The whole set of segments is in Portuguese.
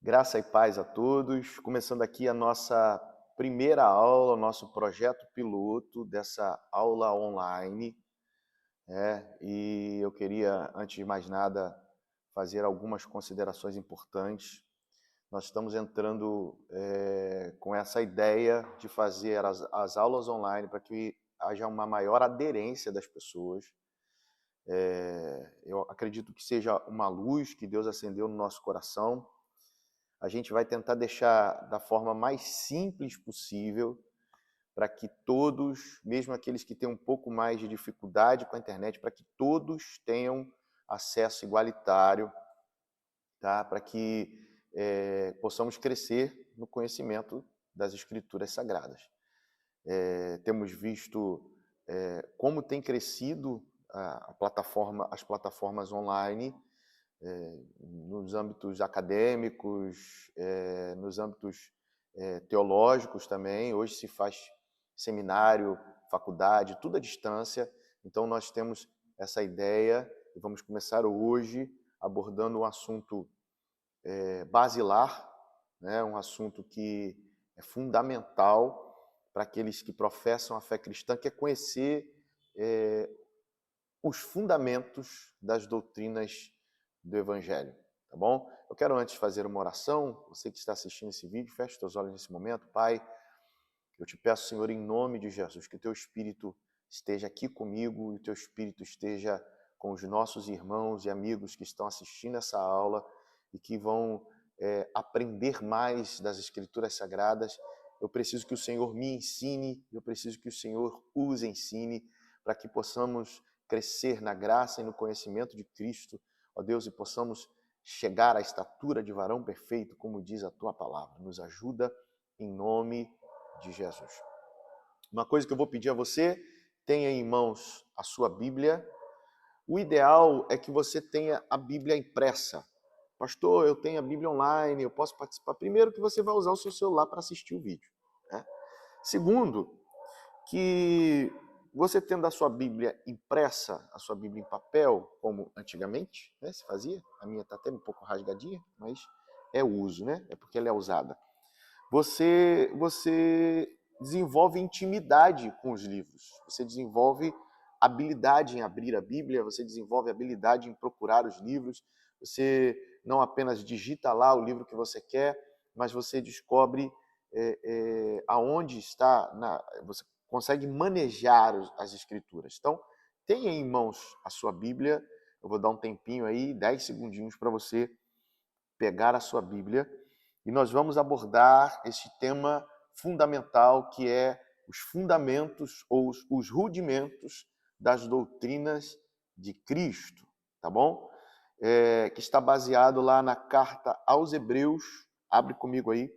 Graça e paz a todos. Começando aqui a nossa primeira aula, o nosso projeto piloto dessa aula online. E eu queria, antes de mais nada, fazer algumas considerações importantes. Nós estamos entrando com essa ideia de fazer as aulas online para que haja uma maior aderência das pessoas. Eu acredito que seja uma luz que Deus acendeu no nosso coração. A gente vai tentar deixar da forma mais simples possível para que todos, mesmo aqueles que têm um pouco mais de dificuldade com a internet, para que todos tenham acesso igualitário, tá? Para que possamos crescer no conhecimento das Escrituras Sagradas. Temos visto como tem crescido as plataformas online, nos âmbitos acadêmicos, nos âmbitos teológicos também. Hoje se faz seminário, faculdade, tudo à distância. Então nós temos essa ideia e vamos começar hoje abordando um assunto basilar, né? Um assunto que é fundamental para aqueles que professam a fé cristã, que é conhecer os fundamentos das doutrinas do Evangelho, tá bom? Eu quero antes fazer uma oração. Você que está assistindo esse vídeo, feche os teus olhos nesse momento. Pai, eu te peço, Senhor, em nome de Jesus, que o teu Espírito esteja aqui comigo e o teu Espírito esteja com os nossos irmãos e amigos que estão assistindo essa aula e que vão aprender mais das Escrituras Sagradas. Eu preciso que o Senhor me ensine, eu preciso que o Senhor os ensine para que possamos crescer na graça e no conhecimento de Cristo, ó Deus, e possamos chegar à estatura de varão perfeito, como diz a tua palavra. Nos ajuda em nome de Jesus. Uma coisa que eu vou pedir a você: tenha em mãos a sua Bíblia. O ideal é que você tenha a Bíblia impressa. Pastor, eu tenho a Bíblia online, eu posso participar. Primeiro, que você vai usar o seu celular para assistir o vídeo, né? Segundo, que você tendo a sua Bíblia impressa, a sua Bíblia em papel, como antigamente, né, se fazia, a minha está até um pouco rasgadinha, mas é o uso, né? É porque ela é usada. Você desenvolve intimidade com os livros, você desenvolve habilidade em abrir a Bíblia, você desenvolve habilidade em procurar os livros, você não apenas digita lá o livro que você quer, mas você descobre aonde está, você consegue manejar as Escrituras. Então, tenha em mãos a sua Bíblia. Eu vou dar um tempinho aí, 10 segundinhos para você pegar a sua Bíblia e nós vamos abordar este tema fundamental, que é os fundamentos ou os rudimentos das doutrinas de Cristo, tá bom? Que está baseado lá na carta aos Hebreus. Abre comigo aí,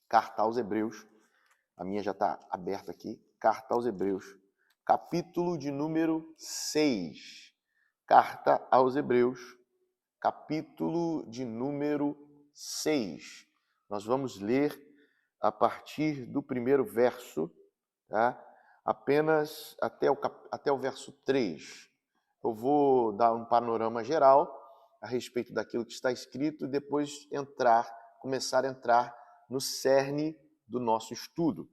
carta aos Hebreus. A minha já está aberta aqui. Carta aos Hebreus, capítulo de número 6. Carta aos Hebreus, capítulo de número 6. Nós vamos ler a partir do primeiro verso, tá? Apenas até o verso 3. Eu vou dar um panorama geral a respeito daquilo que está escrito e depois começar a entrar no cerne do nosso estudo.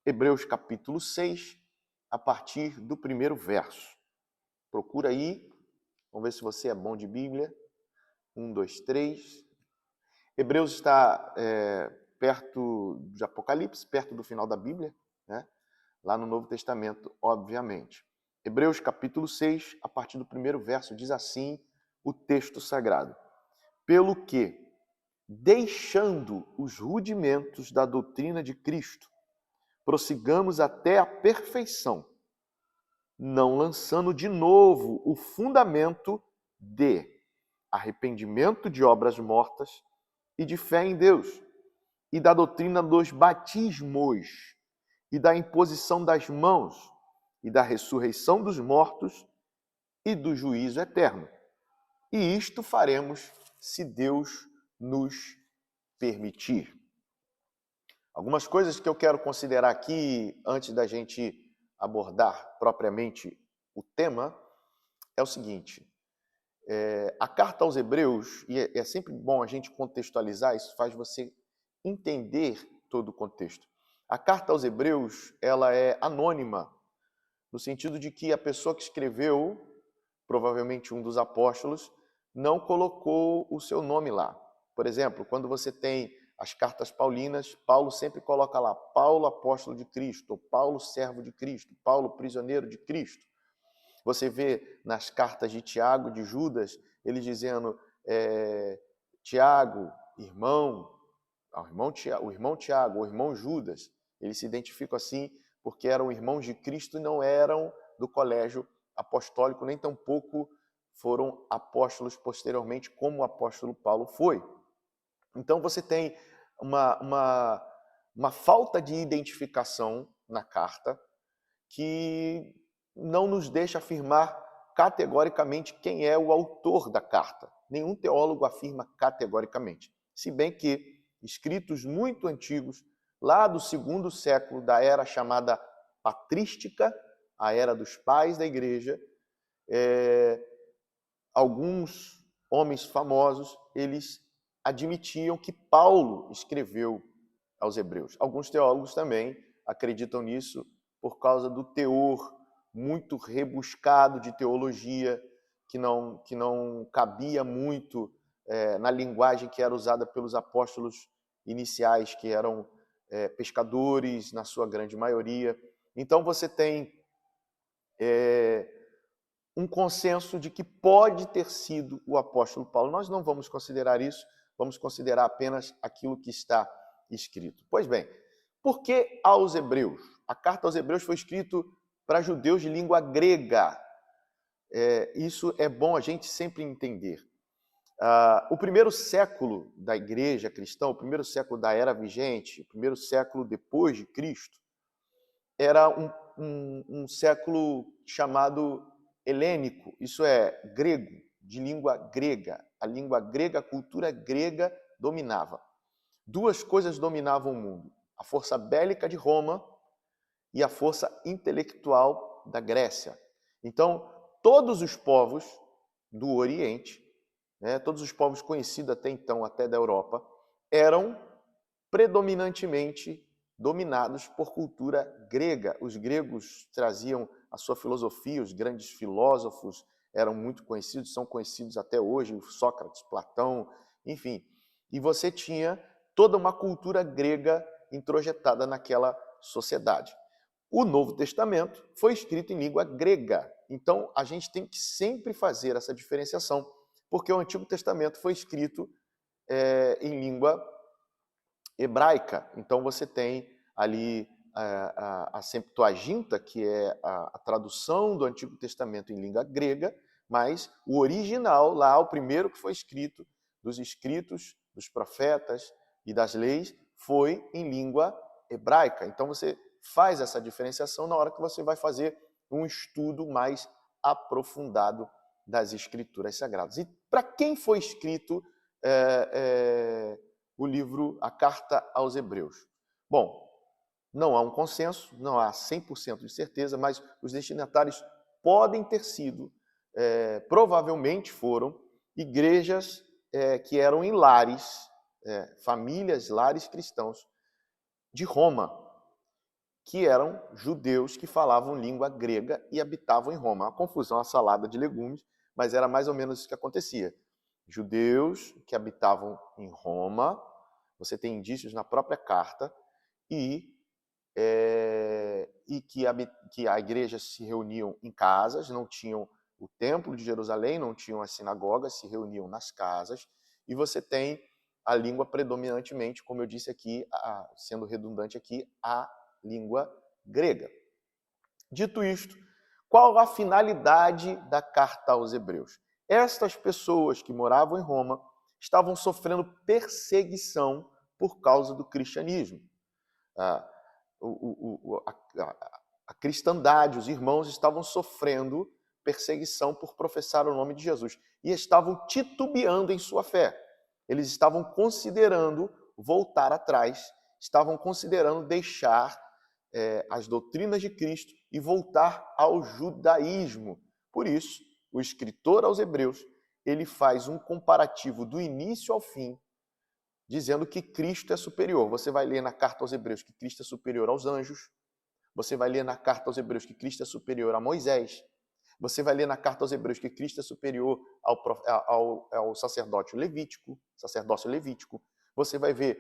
Hebreus capítulo 6, a partir do primeiro verso. Procura aí, vamos ver se você é bom de Bíblia. 1, 2, 3. Hebreus está perto de Apocalipse, perto do final da Bíblia, né? Lá no Novo Testamento, obviamente. Hebreus capítulo 6, a partir do primeiro verso, diz assim o texto sagrado: pelo que, deixando os rudimentos da doutrina de Cristo, prossigamos até a perfeição, não lançando de novo o fundamento de arrependimento de obras mortas e de fé em Deus, e da doutrina dos batismos, e da imposição das mãos, e da ressurreição dos mortos, e do juízo eterno. E isto faremos se Deus nos permitir. Algumas coisas que eu quero considerar aqui, antes da gente abordar propriamente o tema, é o seguinte: A carta aos Hebreus, e é sempre bom a gente contextualizar, isso faz você entender todo o contexto. A carta aos Hebreus, ela é anônima, no sentido de que a pessoa que escreveu, provavelmente um dos apóstolos, não colocou o seu nome lá. Por exemplo, quando você tem as cartas paulinas, Paulo sempre coloca lá, Paulo, apóstolo de Cristo, ou Paulo, servo de Cristo, Paulo, prisioneiro de Cristo. Você vê nas cartas de Tiago, de Judas, ele dizendo, Tiago, irmão, o irmão Tiago, o irmão Judas, eles se identificam assim porque eram irmãos de Cristo e não eram do colégio apostólico, nem tampouco foram apóstolos posteriormente, como o apóstolo Paulo foi. Então você tem uma falta de identificação na carta que não nos deixa afirmar categoricamente quem é o autor da carta. Nenhum teólogo afirma categoricamente. Se bem que escritos muito antigos, lá do 2º século da era chamada patrística, a era dos pais da igreja, alguns homens famosos, eles admitiam que Paulo escreveu aos Hebreus. Alguns teólogos também acreditam nisso por causa do teor muito rebuscado de teologia que não cabia muito na linguagem que era usada pelos apóstolos iniciais, que eram pescadores, na sua grande maioria. Então você tem um consenso de que pode ter sido o apóstolo Paulo. Nós não vamos considerar isso, vamos considerar apenas aquilo que está escrito. Pois bem, por que aos Hebreus? A carta aos Hebreus foi escrita para judeus de língua grega. Isso é bom a gente sempre entender. O primeiro século da igreja cristã, o primeiro século da era vigente, o primeiro século depois de Cristo, era um século chamado helênico, isso é, grego, de língua grega. A língua grega, a cultura grega dominava. Duas coisas dominavam o mundo: a força bélica de Roma e a força intelectual da Grécia. Então, todos os povos do Oriente, todos os povos conhecidos até então, até da Europa, eram predominantemente dominados por cultura grega. Os gregos traziam a sua filosofia, os grandes filósofos eram muito conhecidos, são conhecidos até hoje, Sócrates, Platão, enfim. E você tinha toda uma cultura grega introjetada naquela sociedade. O Novo Testamento foi escrito em língua grega, então a gente tem que sempre fazer essa diferenciação, porque o Antigo Testamento foi escrito em língua hebraica. Então você tem ali a Septuaginta, que é a tradução do Antigo Testamento em língua grega, mas o original, lá, o primeiro que foi escrito, dos escritos, dos profetas e das leis, foi em língua hebraica. Então você faz essa diferenciação na hora que você vai fazer um estudo mais aprofundado das Escrituras Sagradas. E para quem foi escrito o livro, a Carta aos Hebreus? Bom, não há um consenso, não há 100% de certeza, mas os destinatários podem ter sido, provavelmente foram, igrejas que eram em lares, famílias, lares cristãos de Roma, que eram judeus que falavam língua grega e habitavam em Roma. Uma confusão, uma salada de legumes, mas era mais ou menos isso que acontecia. Judeus que habitavam em Roma, você tem indícios na própria carta, e que a igreja se reuniam em casas, não tinham o templo de Jerusalém, não tinham as sinagogas, se reuniam nas casas, e você tem a língua predominantemente, como eu disse aqui, sendo redundante aqui, a língua grega. Dito isto, qual a finalidade da carta aos Hebreus? Estas pessoas que moravam em Roma estavam sofrendo perseguição por causa do cristianismo. A cristandade, os irmãos estavam sofrendo perseguição por professar o nome de Jesus e estavam titubeando em sua fé. Eles estavam considerando voltar atrás, estavam considerando deixar as doutrinas de Cristo e voltar ao judaísmo. Por isso, o escritor aos Hebreus, ele faz um comparativo do início ao fim, dizendo que Cristo é superior. Você vai ler na carta aos Hebreus que Cristo é superior aos anjos. Você vai ler na carta aos Hebreus que Cristo é superior a Moisés. Você vai ler na carta aos Hebreus que Cristo é superior ao sacerdócio levítico. Você vai ver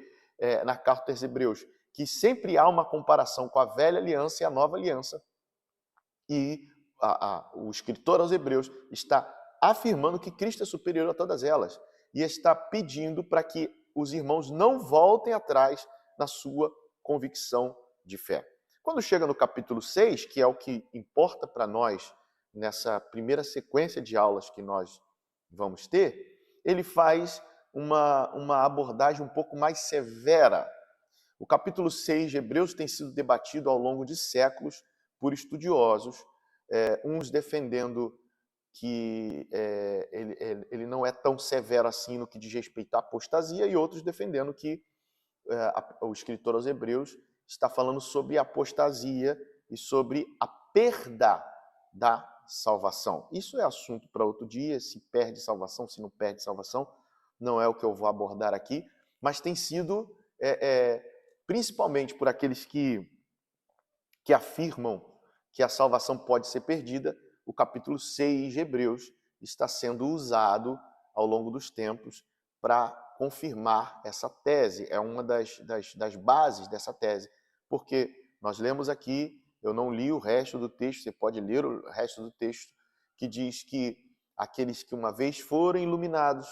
na carta aos Hebreus que sempre há uma comparação com a velha aliança e a nova aliança. E o escritor aos Hebreus está afirmando que Cristo é superior a todas elas. E está pedindo para que os irmãos não voltem atrás na sua convicção de fé. Quando chega no capítulo 6, que é o que importa para nós nessa primeira sequência de aulas que nós vamos ter, ele faz uma abordagem um pouco mais severa. O capítulo 6 de Hebreus tem sido debatido ao longo de séculos por estudiosos, uns defendendo que ele não é tão severo assim no que diz respeito à apostasia, e outros defendendo que o escritor aos Hebreus está falando sobre a apostasia e sobre a perda da salvação. Isso é assunto para outro dia, se perde salvação, se não perde salvação, não é o que eu vou abordar aqui, mas tem sido, principalmente por aqueles que afirmam que a salvação pode ser perdida, o capítulo 6 de Hebreus está sendo usado ao longo dos tempos para confirmar essa tese. É uma das bases dessa tese, porque nós lemos aqui, eu não li o resto do texto, você pode ler o resto do texto, que diz que aqueles que uma vez foram iluminados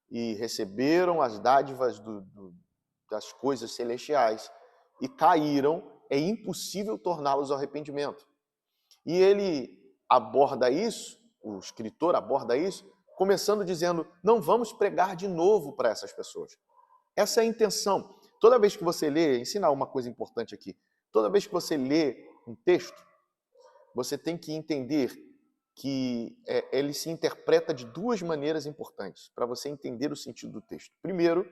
e receberam as dádivas das coisas celestiais e caíram, é impossível torná-los ao arrependimento. E ele aborda isso, o escritor aborda isso, começando dizendo, não vamos pregar de novo para essas pessoas. Essa é a intenção. Toda vez que você lê, ensinar uma coisa importante aqui, toda vez que você lê um texto, você tem que entender que ele se interpreta de duas maneiras importantes, para você entender o sentido do texto. Primeiro,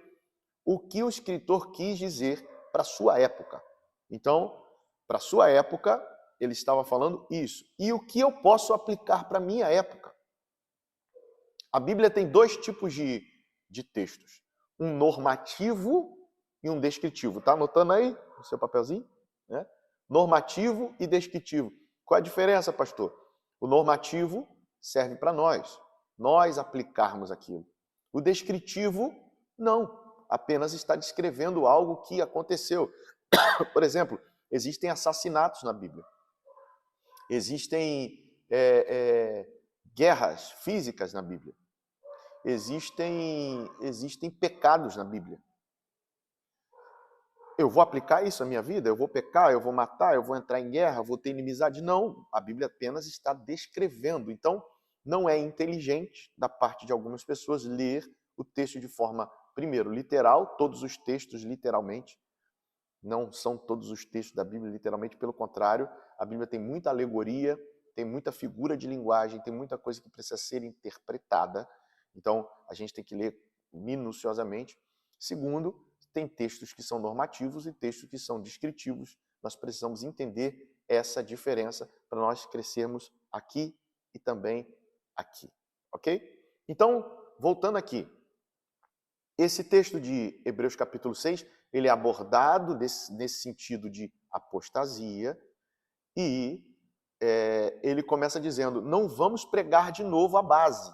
o que o escritor quis dizer para a sua época. Então, para a sua época, ele estava falando isso. E o que eu posso aplicar para a minha época? A Bíblia tem dois tipos de textos. Um normativo e um descritivo. Está anotando aí no seu papelzinho? Né? Normativo e descritivo. Qual a diferença, pastor? O normativo serve para nós aplicarmos aquilo. O descritivo, não. Apenas está descrevendo algo que aconteceu. Por exemplo, existem assassinatos na Bíblia. Existem guerras físicas na Bíblia. Existem pecados na Bíblia. Eu vou aplicar isso à minha vida? Eu vou pecar? Eu vou matar? Eu vou entrar em guerra? Vou ter inimizade? Não. A Bíblia apenas está descrevendo. Então, não é inteligente da parte de algumas pessoas ler o texto de forma, primeiro, literal, todos os textos literalmente. Não são todos os textos da Bíblia literalmente, pelo contrário, a Bíblia tem muita alegoria, tem muita figura de linguagem, tem muita coisa que precisa ser interpretada. Então, a gente tem que ler minuciosamente. Segundo, tem textos que são normativos e textos que são descritivos. Nós precisamos entender essa diferença para nós crescermos aqui e também aqui. Ok? Então, voltando aqui. Esse texto de Hebreus capítulo 6, ele é abordado nesse sentido de apostasia e ele começa dizendo, não vamos pregar de novo a base.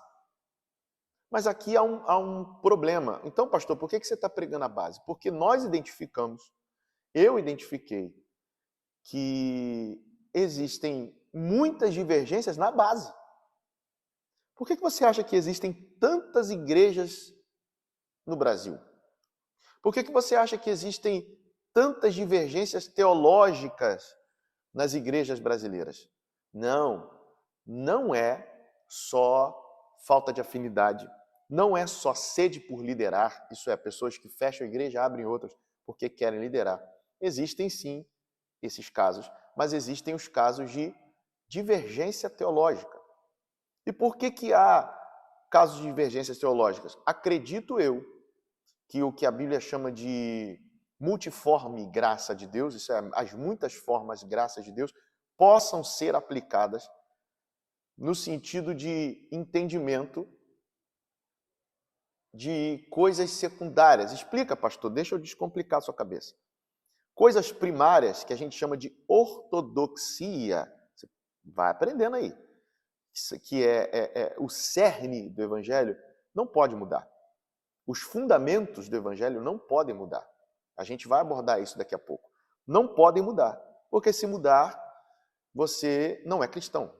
Mas aqui há um problema. Então, pastor, por que você está pregando a base? Porque nós identificamos, eu identifiquei, que existem muitas divergências na base. Por que você acha que existem tantas igrejas no Brasil? Por que você acha que existem tantas divergências teológicas nas igrejas brasileiras? Não é só falta de afinidade, não é só sede por liderar, isso é, pessoas que fecham a igreja, abrem outras porque querem liderar. Existem sim esses casos, mas existem os casos de divergência teológica. E por que há casos de divergências teológicas? Acredito eu que o que a Bíblia chama de multiforme graça de Deus, isso é, as muitas formas graças de Deus, possam ser aplicadas no sentido de entendimento de coisas secundárias. Explica, pastor, deixa eu descomplicar a sua cabeça. Coisas primárias que a gente chama de ortodoxia. Você vai aprendendo aí. Isso que é o cerne do evangelho, não pode mudar. Os fundamentos do evangelho não podem mudar. A gente vai abordar isso daqui a pouco. Não podem mudar, porque se mudar, você não é cristão.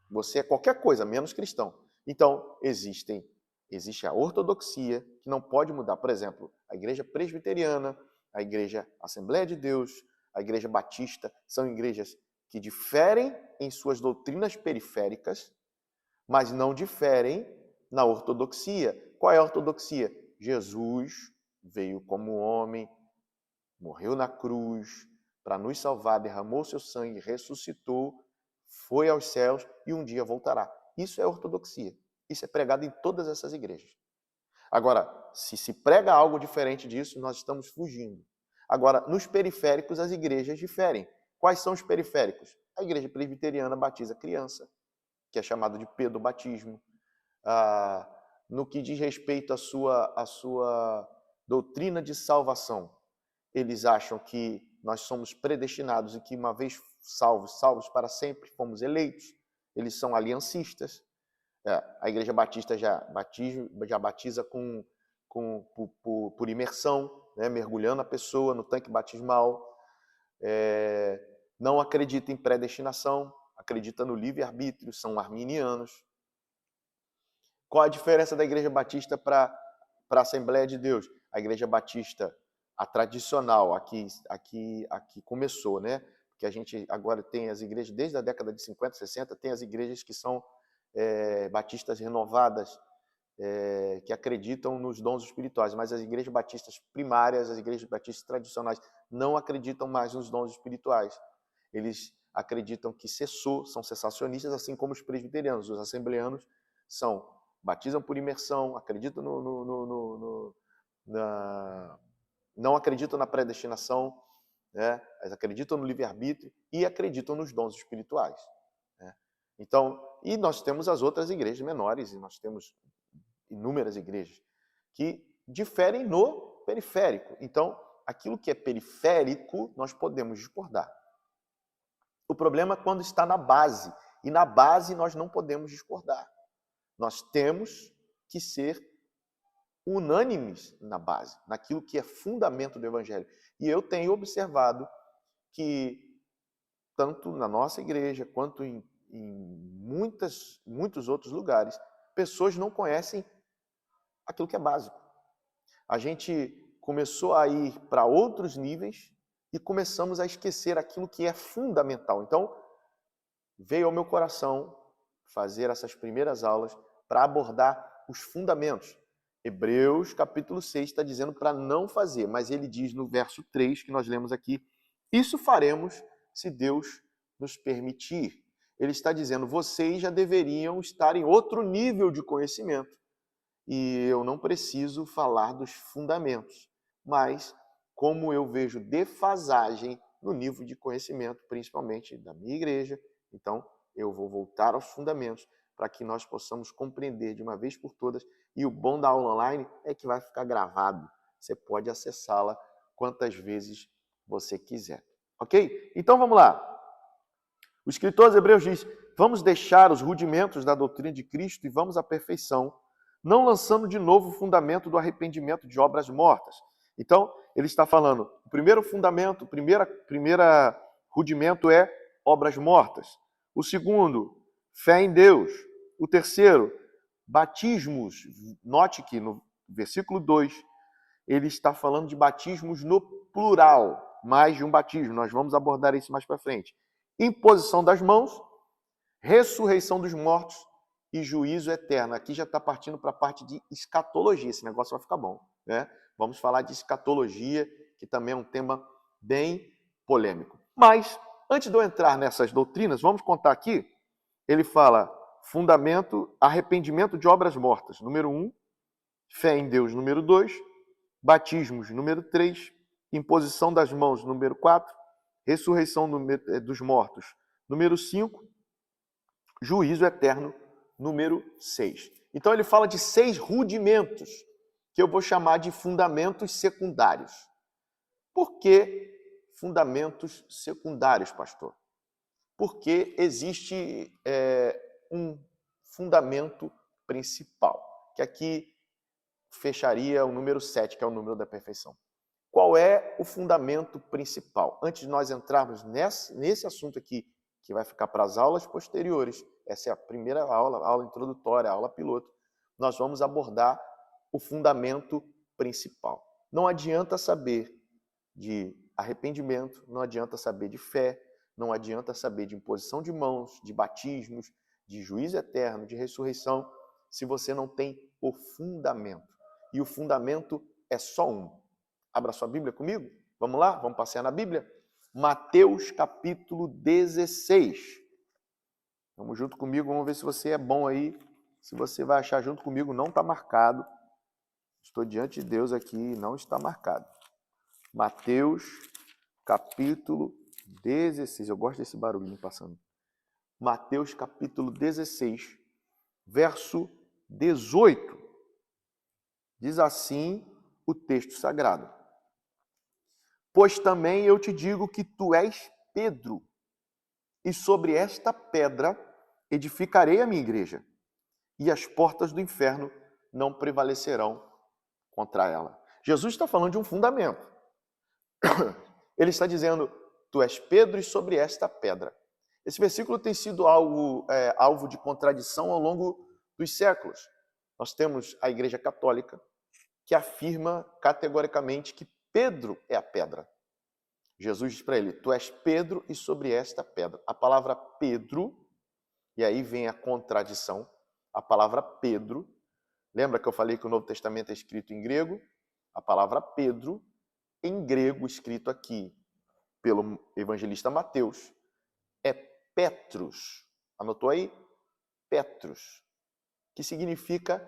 Você é qualquer coisa, menos cristão. Então, existe a ortodoxia, que não pode mudar. Por exemplo, a igreja presbiteriana, a igreja Assembleia de Deus, a igreja batista, são igrejas que diferem em suas doutrinas periféricas, mas não diferem na ortodoxia. Qual é a ortodoxia? Jesus veio como homem, morreu na cruz para nos salvar, derramou seu sangue, ressuscitou, foi aos céus e um dia voltará. Isso é ortodoxia. Isso é pregado em todas essas igrejas. Agora, se prega algo diferente disso, nós estamos fugindo. Agora, nos periféricos, as igrejas diferem. Quais são os periféricos? A igreja presbiteriana batiza criança, que é chamado de pedobatismo. No que diz respeito à sua doutrina de salvação, eles acham que nós somos predestinados e que uma vez salvos para sempre, fomos eleitos. Eles são aliancistas. A igreja batista já batiza por imersão, né? Mergulhando a pessoa no tanque batismal. Não acredita em predestinação, acredita no livre-arbítrio, são arminianos. Qual a diferença da igreja batista para a Assembleia de Deus? A igreja batista, a tradicional, aqui começou, né? Porque a gente agora tem as igrejas, desde a década de 50, 60, tem as igrejas que são batistas renovadas, que acreditam nos dons espirituais, mas as igrejas batistas primárias, as igrejas batistas tradicionais, não acreditam mais nos dons espirituais. Eles acreditam que cessou, são cessacionistas, assim como os presbiterianos. Os assembleanos batizam por imersão, acreditam não acreditam na predestinação, né? Eles acreditam no livre-arbítrio e acreditam nos dons espirituais, né? Então, e nós temos as outras igrejas menores, e nós temos inúmeras igrejas que diferem no periférico. Então, aquilo que é periférico, nós podemos discordar. O problema é quando está na base, e na base nós não podemos discordar. Nós temos que ser unânimes na base, naquilo que é fundamento do evangelho. E eu tenho observado que, tanto na nossa igreja, quanto em muitos outros lugares, pessoas não conhecem aquilo que é básico. A gente começou a ir para outros níveis e começamos a esquecer aquilo que é fundamental. Então, veio ao meu coração fazer essas primeiras aulas para abordar os fundamentos. Hebreus, capítulo 6, está dizendo para não fazer, mas ele diz no verso 3, que nós lemos aqui, isso faremos se Deus nos permitir. Ele está dizendo, vocês já deveriam estar em outro nível de conhecimento. E eu não preciso falar dos fundamentos, mas como eu vejo defasagem no nível de conhecimento, principalmente da minha igreja, então eu vou voltar aos fundamentos para que nós possamos compreender de uma vez por todas. E o bom da aula online é que vai ficar gravado. Você pode acessá-la quantas vezes você quiser. Ok? Então vamos lá. O escritor aos Hebreus diz, vamos deixar os rudimentos da doutrina de Cristo e vamos à perfeição, não lançando de novo o fundamento do arrependimento de obras mortas. Então, ele está falando, o primeiro fundamento, o primeiro rudimento é obras mortas. O segundo, fé em Deus. O terceiro, batismos. Note que no versículo 2, ele está falando de batismos no plural, mais de um batismo. Nós vamos abordar isso mais para frente. Imposição das mãos, ressurreição dos mortos e juízo eterno. Aqui já está partindo para a parte de escatologia. Esse negócio vai ficar bom, né? Vamos falar de escatologia, que também é um tema bem polêmico. Mas, antes de eu entrar nessas doutrinas, vamos contar aqui. Ele fala fundamento, arrependimento de obras mortas. Número 1, fé em Deus. Número 2, batismos. Número 3, imposição das mãos. Número 4, ressurreição dos mortos. Número 5, juízo eterno. Número 6. Então ele fala de 6 rudimentos que eu vou chamar de fundamentos secundários. Por que fundamentos secundários, pastor? Porque existe um fundamento principal, que aqui fecharia o número 7, que é o número da perfeição. Qual é o fundamento principal? Antes de nós entrarmos nesse assunto aqui, que vai ficar para as aulas posteriores, essa é a primeira aula, a aula introdutória, a aula piloto, nós vamos abordar o fundamento principal. Não adianta saber de arrependimento, não adianta saber de fé, não adianta saber de imposição de mãos, de batismos, de juízo eterno, de ressurreição, se você não tem o fundamento. E o fundamento é só um. Abra sua Bíblia comigo. Vamos lá? Vamos passear na Bíblia? Mateus capítulo 16. Vamos junto comigo, vamos ver se você é bom aí. Se você vai achar junto comigo, não está marcado. Estou diante de Deus aqui, não está marcado. Mateus capítulo 16. Eu gosto desse barulhinho passando. Mateus capítulo 16, verso 18. Diz assim o texto sagrado: Pois também eu te digo que tu és Pedro, e sobre esta pedra edificarei a minha igreja, e as portas do inferno não prevalecerão contra ela. Jesus está falando de um fundamento. Ele está dizendo, tu és Pedro e sobre esta pedra. Esse versículo tem sido alvo de contradição ao longo dos séculos. Nós temos a Igreja Católica, que afirma categoricamente que Pedro é a pedra. Jesus diz para ele, tu és Pedro e sobre esta pedra. A palavra Pedro, e aí vem a contradição, a palavra Pedro, lembra que eu falei que o Novo Testamento é escrito em grego? A palavra Pedro, em grego, escrito aqui pelo evangelista Mateus, é Petros. Anotou aí? Petros, que significa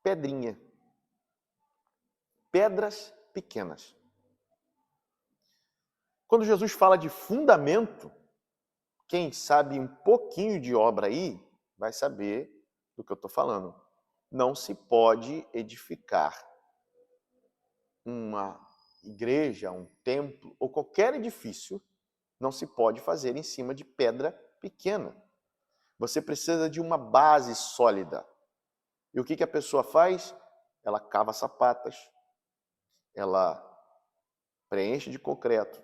pedrinha. Pedras pequenas. Quando Jesus fala de fundamento, quem sabe um pouquinho de obra aí, vai saber do que eu estou falando. Não se pode edificar uma igreja, um templo ou qualquer edifício, não se pode fazer em cima de pedra pequena. Você precisa de uma base sólida. E o que a pessoa faz? Ela cava sapatas, ela preenche de concreto,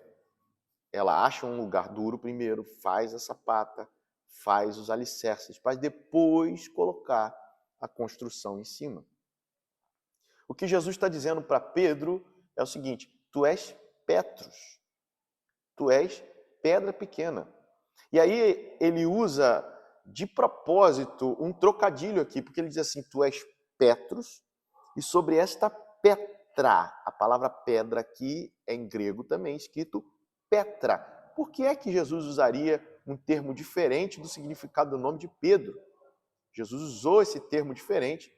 ela acha um lugar duro primeiro, faz a sapata, faz os alicerces, para depois colocar a construção em cima. O que Jesus está dizendo para Pedro é o seguinte, tu és Petros, tu és pedra pequena. E aí ele usa de propósito um trocadilho aqui, porque ele diz assim, tu és Petros, e sobre esta Petra, a palavra pedra aqui é em grego também escrito Petra. Por que é que Jesus usaria um termo diferente do significado do nome de Pedro? Jesus usou esse termo diferente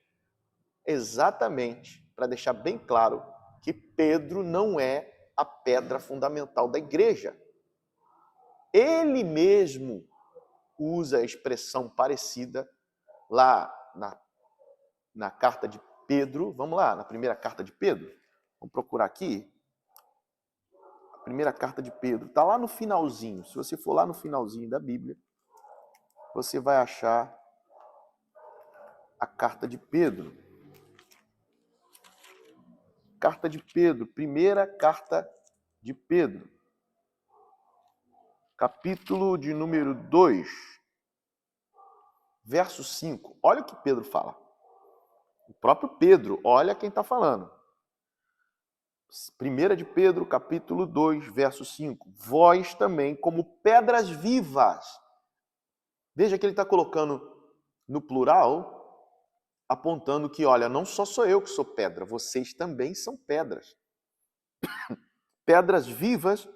exatamente para deixar bem claro que Pedro não é a pedra fundamental da igreja. Ele mesmo usa a expressão parecida lá na carta de Pedro. Vamos lá, na primeira carta de Pedro. Vamos procurar aqui. A primeira carta de Pedro. Está lá no finalzinho. Se você for lá no finalzinho da Bíblia, você vai achar a carta de Pedro. Carta de Pedro. Primeira carta de Pedro. Capítulo de número 2. Verso 5. Olha o que Pedro fala. O próprio Pedro, olha quem está falando. 1 de Pedro, capítulo 2, verso 5. Vós também, como pedras vivas. Veja que ele está colocando no plural, apontando que, olha, não só sou eu que sou pedra, vocês também são pedras. Pedras vivas,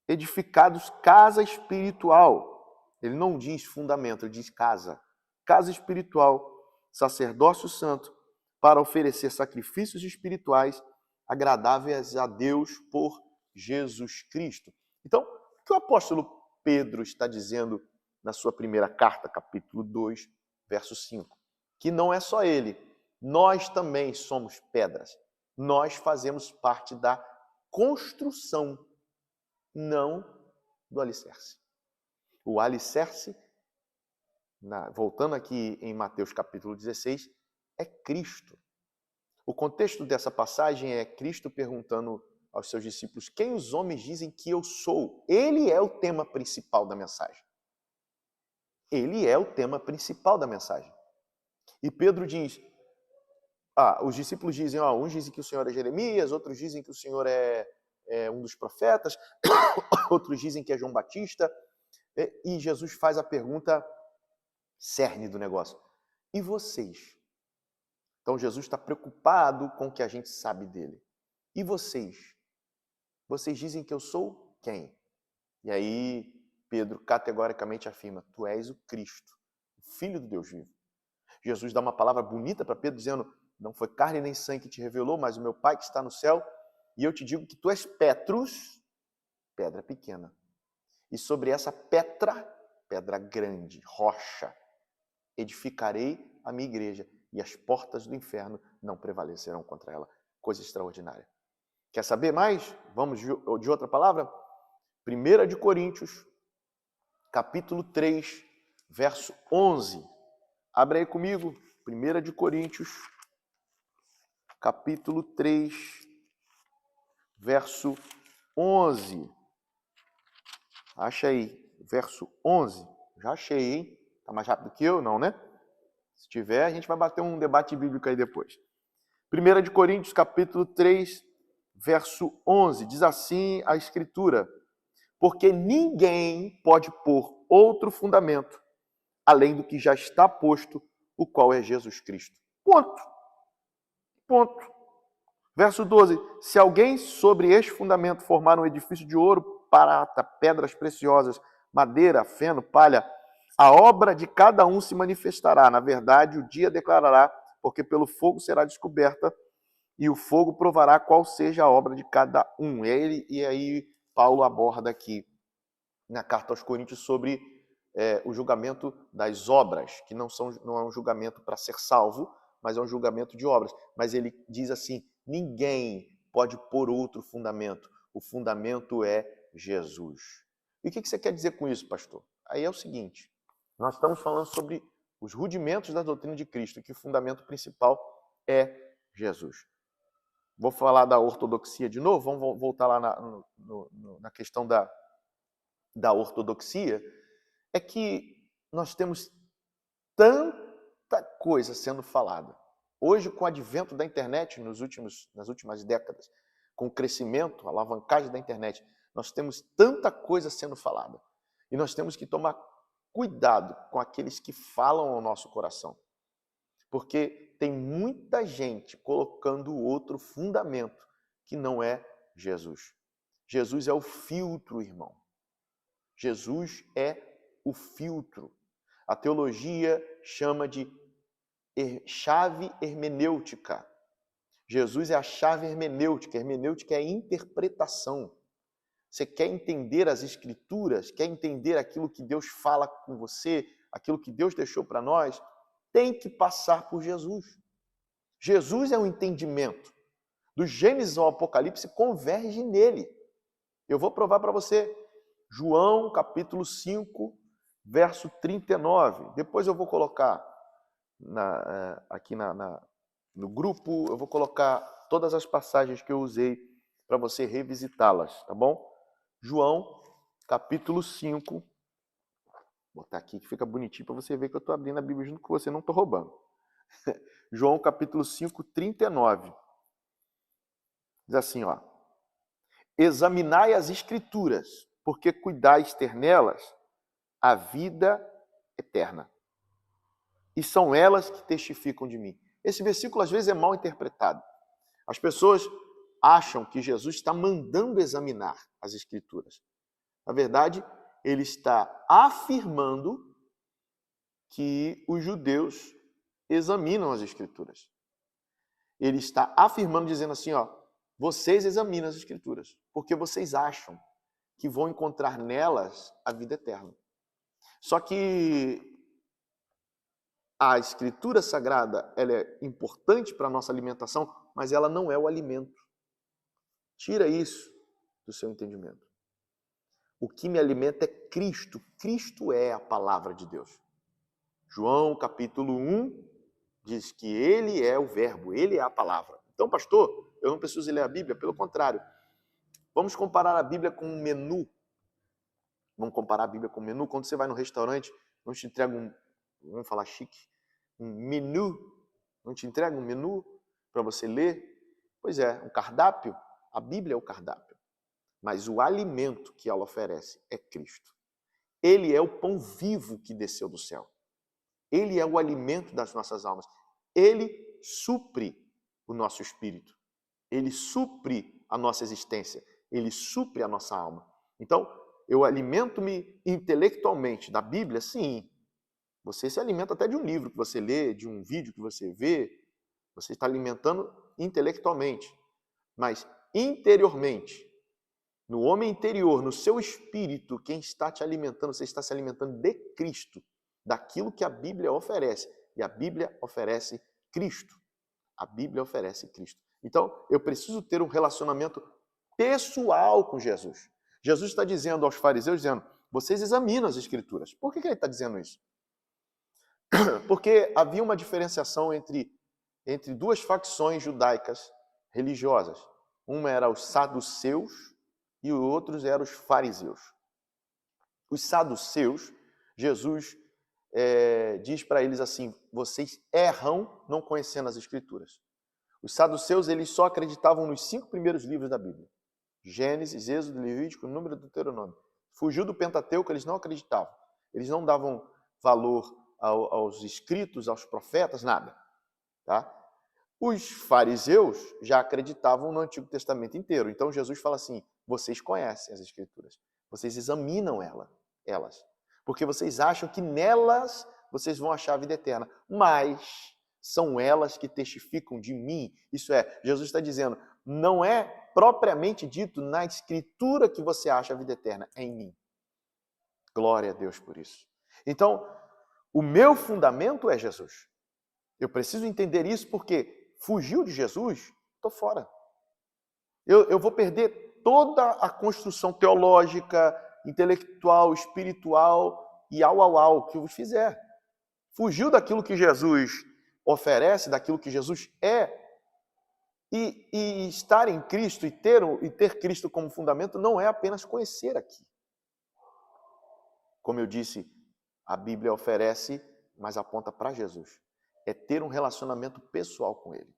edificados casa espiritual. Ele não diz fundamento, ele diz casa. Casa espiritual, sacerdócio santo, para oferecer sacrifícios espirituais agradáveis a Deus por Jesus Cristo. Então, o que o apóstolo Pedro está dizendo na sua primeira carta, capítulo 2, verso 5? Que não é só ele, Nós também somos pedras. Nós fazemos parte da construção, não do alicerce. O alicerce, voltando aqui em Mateus capítulo 16, é Cristo. O contexto dessa passagem é Cristo perguntando aos seus discípulos: quem os homens dizem que eu sou? Ele é o tema principal da mensagem. Ele é o tema principal da mensagem. E Pedro diz, os discípulos dizem, uns dizem que o Senhor é Jeremias, outros dizem que o Senhor é um dos profetas, outros dizem que é João Batista, e Jesus faz a pergunta cerne do negócio: e vocês? Então Jesus está preocupado com o que a gente sabe dele. E vocês? Vocês dizem que eu sou quem? E aí Pedro categoricamente afirma: tu és o Cristo, o Filho do Deus vivo. Jesus dá uma palavra bonita para Pedro, dizendo: não foi carne nem sangue que te revelou, mas o meu Pai que está no céu. E eu te digo que tu és Petrus, pedra pequena. E sobre essa pedra grande, rocha, edificarei a minha igreja, e as portas do inferno não prevalecerão contra ela. Coisa extraordinária. Quer saber mais? Vamos de outra palavra? 1 de Coríntios, capítulo 3, verso 11. Abre aí comigo, 1 de Coríntios, capítulo 3, verso 11. Acha aí, verso 11. Já achei, hein? Tá mais rápido que eu? Não, né? Se tiver, a gente vai bater um debate bíblico aí depois. 1 de Coríntios, capítulo 3, verso 11. Diz assim a Escritura: porque ninguém pode pôr outro fundamento além do que já está posto, o qual é Jesus Cristo. Ponto. Ponto. Verso 12. Se alguém sobre este fundamento formar um edifício de ouro, prata, pedras preciosas, madeira, feno, palha, a obra de cada um se manifestará. Na verdade, o dia declarará, porque pelo fogo será descoberta, e o fogo provará qual seja a obra de cada um. E aí Paulo aborda aqui na carta aos Coríntios sobre o julgamento das obras, que não é um julgamento para ser salvo, mas é um julgamento de obras. Mas ele diz assim: ninguém pode pôr outro fundamento. O fundamento é Jesus. E o que você quer dizer com isso, pastor? Aí é o seguinte: nós estamos falando sobre os rudimentos da doutrina de Cristo, que o fundamento principal é Jesus. Vou falar da ortodoxia de novo, vamos voltar lá na questão da ortodoxia. É que nós temos tanta coisa sendo falada. Hoje, com o advento da internet nas últimas décadas, com o crescimento, a alavancagem da internet, nós temos tanta coisa sendo falada. E nós temos que tomar cuidado com aqueles que falam ao nosso coração. Porque tem muita gente colocando outro fundamento que não é Jesus. Jesus é o filtro, irmão. Jesus é o filtro. A teologia chama de chave hermenêutica. Jesus é a chave hermenêutica. Hermenêutica é interpretação. Você quer entender as Escrituras, quer entender aquilo que Deus fala com você, aquilo que Deus deixou para nós, tem que passar por Jesus. Jesus é o entendimento. Do Gênesis ao Apocalipse converge nele. Eu vou provar para você. João, capítulo 5, verso 39. Depois eu vou colocar aqui no grupo, eu vou colocar todas as passagens que eu usei para você revisitá-las, tá bom? João, capítulo 5. Vou botar aqui que fica bonitinho para você ver que eu estou abrindo a Bíblia junto com você, não estou roubando. João, capítulo 5, 39. Diz assim, ó: examinai as Escrituras, porque cuidais ter nelas a vida eterna. E são elas que testificam de mim. Esse versículo às vezes é mal interpretado. As pessoas acham que Jesus está mandando examinar as Escrituras. Na verdade, ele está afirmando que os judeus examinam as Escrituras. Ele está afirmando, dizendo assim, ó: vocês examinam as Escrituras, porque vocês acham que vão encontrar nelas a vida eterna. Só que A Escritura Sagrada, ela é importante para a nossa alimentação, mas ela não é o alimento. Tira isso do seu entendimento. O que me alimenta é Cristo. Cristo é a palavra de Deus. João, capítulo 1, diz que ele é o verbo, ele é a palavra. Então, pastor, eu não preciso ler a Bíblia, pelo contrário. Vamos comparar a Bíblia com um menu. Vamos comparar a Bíblia com um menu. Quando você vai no restaurante, não te entrega vamos falar chique, um menu. Não te entrega um menu para você ler? Pois é, um cardápio. A Bíblia é o cardápio. Mas o alimento que ela oferece é Cristo. Ele é o pão vivo que desceu do céu. Ele é o alimento das nossas almas. Ele supre o nosso espírito. Ele supre a nossa existência. Ele supre a nossa alma. Então, eu alimento-me intelectualmente da Bíblia, sim. Você se alimenta até de um livro que você lê, de um vídeo que você vê. Você está alimentando intelectualmente. Mas interiormente, no homem interior, no seu espírito, quem está te alimentando, você está se alimentando de Cristo, daquilo que a Bíblia oferece. E a Bíblia oferece Cristo. A Bíblia oferece Cristo. Então, eu preciso ter um relacionamento pessoal com Jesus. Jesus está dizendo aos fariseus, dizendo, vocês examinam as Escrituras. Por que ele está dizendo isso? Porque havia uma diferenciação entre duas facções judaicas religiosas. Uma era os saduceus e os outros eram os fariseus. Os saduceus, Jesus diz para eles assim, vocês erram não conhecendo as Escrituras. Os saduceus, eles só acreditavam nos 5 primeiros livros da Bíblia. Gênesis, Êxodo, Levítico, Número, Deuteronômio. Fugiu do Pentateuco, eles não acreditavam. Eles não davam valor aos escritos, aos profetas, nada. Tá? Os fariseus já acreditavam no Antigo Testamento inteiro. Então Jesus fala assim, vocês conhecem as Escrituras. Vocês examinam elas. Porque vocês acham que nelas vocês vão achar a vida eterna. Mas são elas que testificam de mim. Isso é, Jesus está dizendo, não é propriamente dito na Escritura que você acha a vida eterna, é em mim. Glória a Deus por isso. Então, o meu fundamento é Jesus. Eu preciso entender isso porque fugiu de Jesus, estou fora. Eu vou perder toda a construção teológica, intelectual, espiritual e au que eu fizer. Fugiu daquilo que Jesus oferece, daquilo que Jesus é. E estar em Cristo e ter Cristo como fundamento não é apenas conhecer aqui. Como eu disse, a Bíblia oferece, mas aponta para Jesus. É ter um relacionamento pessoal com Ele.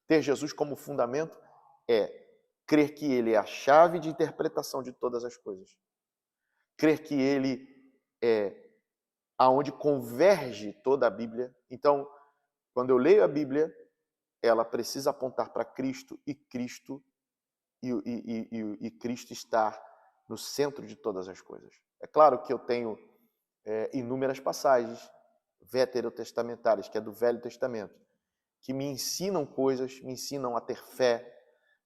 Ter Jesus como fundamento é crer que Ele é a chave de interpretação de todas as coisas. Crer que Ele é aonde converge toda a Bíblia. Então, quando eu leio a Bíblia, ela precisa apontar para Cristo e Cristo Cristo estar no centro de todas as coisas. É claro que eu tenho inúmeras passagens veterotestamentárias, que é do Velho Testamento, que me ensinam coisas, me ensinam a ter fé,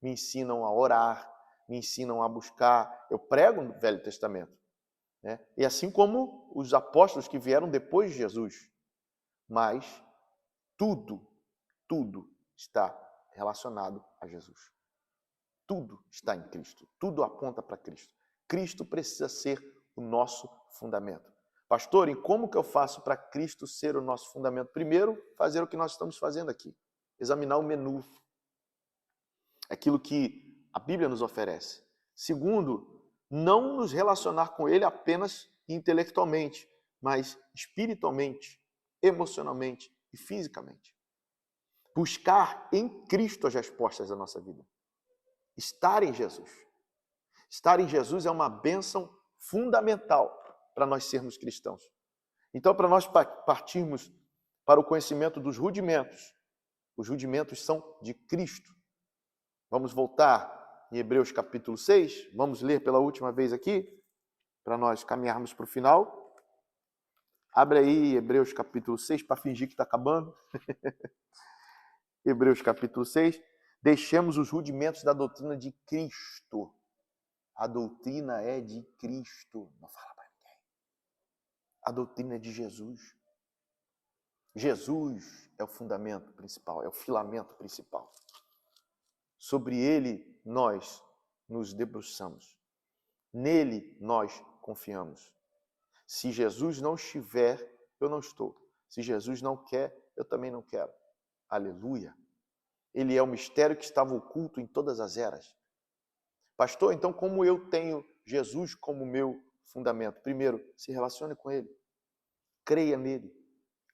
me ensinam a orar, me ensinam a buscar. Eu prego no Velho Testamento. Né? E assim como os apóstolos que vieram depois de Jesus. Mas tudo está relacionado a Jesus. Tudo está em Cristo. Tudo aponta para Cristo. Cristo precisa ser o nosso fundamento. Pastor, e como que eu faço para Cristo ser o nosso fundamento? Primeiro, fazer o que nós estamos fazendo aqui. Examinar o menu. Aquilo que a Bíblia nos oferece. Segundo, não nos relacionar com Ele apenas intelectualmente, mas espiritualmente, emocionalmente e fisicamente. Buscar em Cristo as respostas da nossa vida. Estar em Jesus. Estar em Jesus é uma bênção fundamental para nós sermos cristãos. Então, para nós partirmos para o conhecimento dos rudimentos, os rudimentos são de Cristo. Vamos voltar em Hebreus capítulo 6, vamos ler pela última vez aqui, para nós caminharmos para o final. Abre aí Hebreus capítulo 6, para fingir que está acabando. Hebreus capítulo 6. Deixemos os rudimentos da doutrina de Cristo. A doutrina é de Cristo. Não fala para ninguém. A doutrina é de Jesus. Jesus é o fundamento principal, é o filamento principal. Sobre ele nós nos debruçamos. Nele nós confiamos. Se Jesus não estiver, eu não estou. Se Jesus não quer, eu também não quero. Aleluia. Ele é o mistério que estava oculto em todas as eras. Pastor, então como eu tenho Jesus como meu fundamento? Primeiro, se relacione com ele. Creia nele.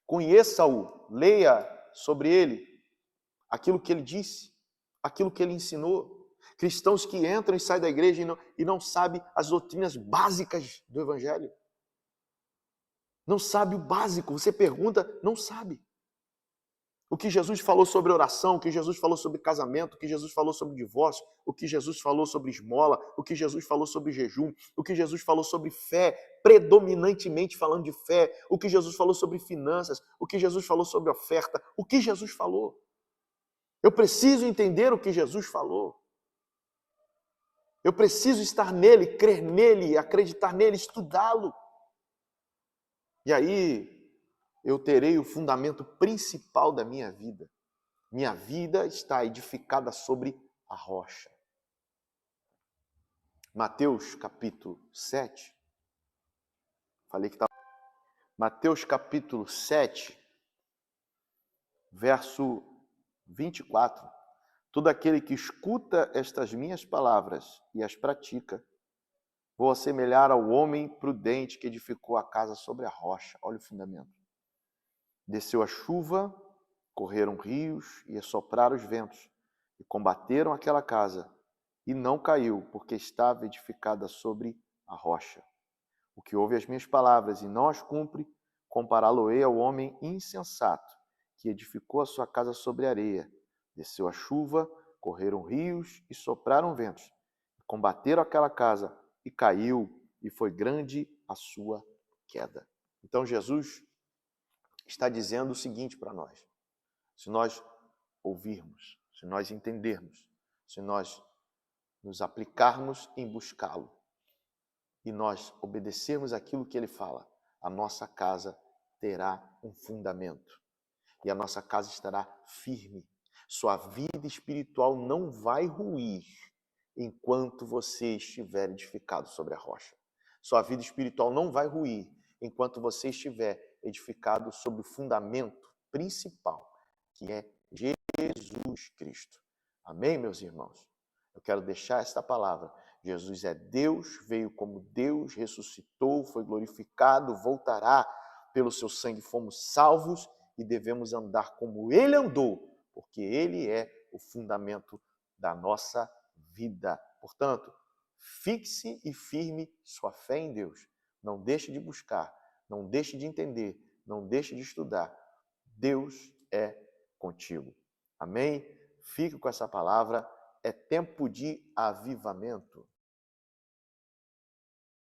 Conheça-o. Leia sobre ele aquilo que ele disse, aquilo que ele ensinou. Cristãos que entram e saem da igreja e não sabem as doutrinas básicas do evangelho. Não sabe o básico. Você pergunta, não sabe. O que Jesus falou sobre oração, o que Jesus falou sobre casamento, o que Jesus falou sobre divórcio, o que Jesus falou sobre esmola, o que Jesus falou sobre jejum, o que Jesus falou sobre fé, predominantemente falando de fé, o que Jesus falou sobre finanças, o que Jesus falou sobre oferta, o que Jesus falou. Eu preciso entender o que Jesus falou. Eu preciso estar nele, crer nele, acreditar nele, estudá-lo. E aí eu terei o fundamento principal da minha vida. Minha vida está edificada sobre a rocha. Mateus capítulo 7. Falei que estava. Mateus capítulo 7, verso 24. Todo aquele que escuta estas minhas palavras e as pratica, vou assemelhar ao homem prudente que edificou a casa sobre a rocha. Olha o fundamento. Desceu a chuva, correram rios e assopraram os ventos, e combateram aquela casa, e não caiu, porque estava edificada sobre a rocha. O que ouve as minhas palavras e não as cumpre, compará-lo-ei ao homem insensato, que edificou a sua casa sobre a areia. Desceu a chuva, correram rios e sopraram ventos, combateram aquela casa, e caiu, e foi grande a sua queda. Então Jesus está dizendo o seguinte para nós: se nós ouvirmos, se nós entendermos, se nós nos aplicarmos em buscá-lo e nós obedecermos aquilo que ele fala, a nossa casa terá um fundamento e a nossa casa estará firme. Sua vida espiritual não vai ruir enquanto você estiver edificado sobre a rocha. Sua vida espiritual não vai ruir enquanto você estiver edificado sobre o fundamento principal, que é Jesus Cristo. Amém, meus irmãos? Eu quero deixar esta palavra. Jesus é Deus, veio como Deus, ressuscitou, foi glorificado, voltará. Pelo seu sangue fomos salvos e devemos andar como ele andou, porque ele é o fundamento da nossa vida. Portanto, fixe e firme sua fé em Deus. Não deixe de buscar, não deixe de entender, não deixe de estudar. Deus é contigo. Amém? Fique com essa palavra. É tempo de avivamento.